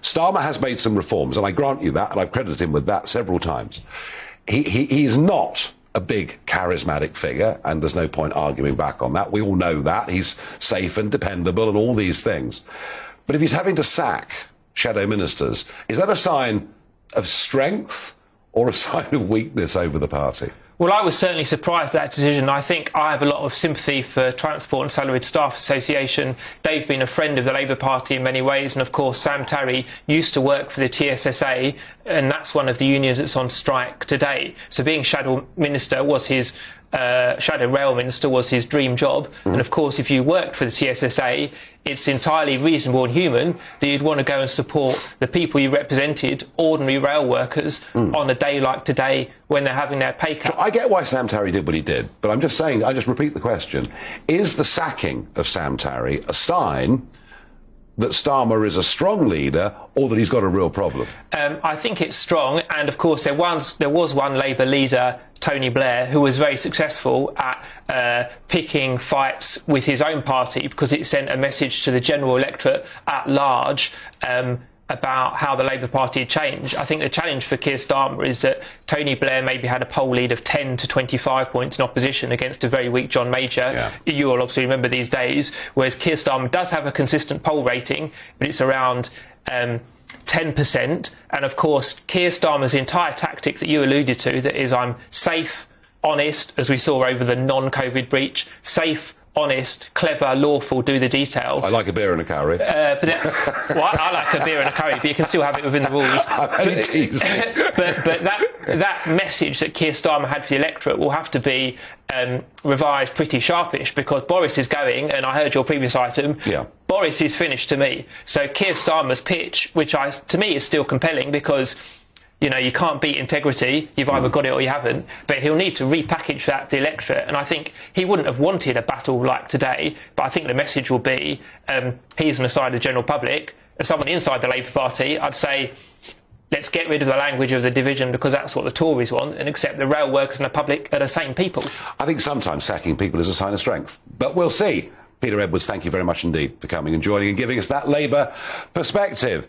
Starmer has made some reforms, and I grant you that, and I've credited him with that several times. He's not a big charismatic figure, and there's no point arguing back on that. We all know that. He's safe and dependable and all these things. But if he's having to sack shadow ministers, is that a sign of strength or a sign of weakness over the party? Well, I was certainly surprised at that decision. I think I have a lot of sympathy for Transport and Salaried Staff Association. They've been a friend of the Labour Party in many ways, and of course Sam Tarry used to work for the TSSA, and that's one of the unions that's on strike today. So being shadow minister was his shadow rail minister was his dream job. And of course, if you worked for the TSSA, it's entirely reasonable and human that you'd want to go and support the people you represented, ordinary rail workers, on a day like today when they're having their pay cut. I get why Sam Tarry did what he did, but I'm just saying, I just repeat the question. Is the sacking of Sam Tarry a sign that Starmer is a strong leader or that he's got a real problem? I think it's strong, and of course there was one Labour leader, Tony Blair, who was very successful at picking fights with his own party because it sent a message to the general electorate at large about how the Labour Party had changed. I think the challenge for Keir Starmer is that Tony Blair maybe had a poll lead of 10 to 25 points in opposition against a very weak John Major. Yeah. You will obviously remember these days, whereas Keir Starmer does have a consistent poll rating, but it's around 10%. And of course, Keir Starmer's entire tactic that you alluded to, that is, I'm safe, honest, as we saw over the non-COVID breach, safe, honest, clever, lawful, do the detail. I like a beer and a curry. I like a beer and a curry, but you can still have it within the rules. I'm only teasing. But that message that Keir Starmer had for the electorate will have to be revised pretty sharpish, because Boris is going, and I heard your previous item, Boris is finished to me. So Keir Starmer's pitch, which to me is still compelling, because you know, you can't beat integrity. You've either got it or you haven't. But he'll need to repackage that to the electorate. And I think he wouldn't have wanted a battle like today. But I think the message will be, he's on the side of the general public. As someone inside the Labour Party, I'd say, let's get rid of the language of the division, because that's what the Tories want, and accept the rail workers and the public are the same people. I think sometimes sacking people is a sign of strength. But we'll see. Peter Edwards, thank you very much indeed for coming and joining and giving us that Labour perspective.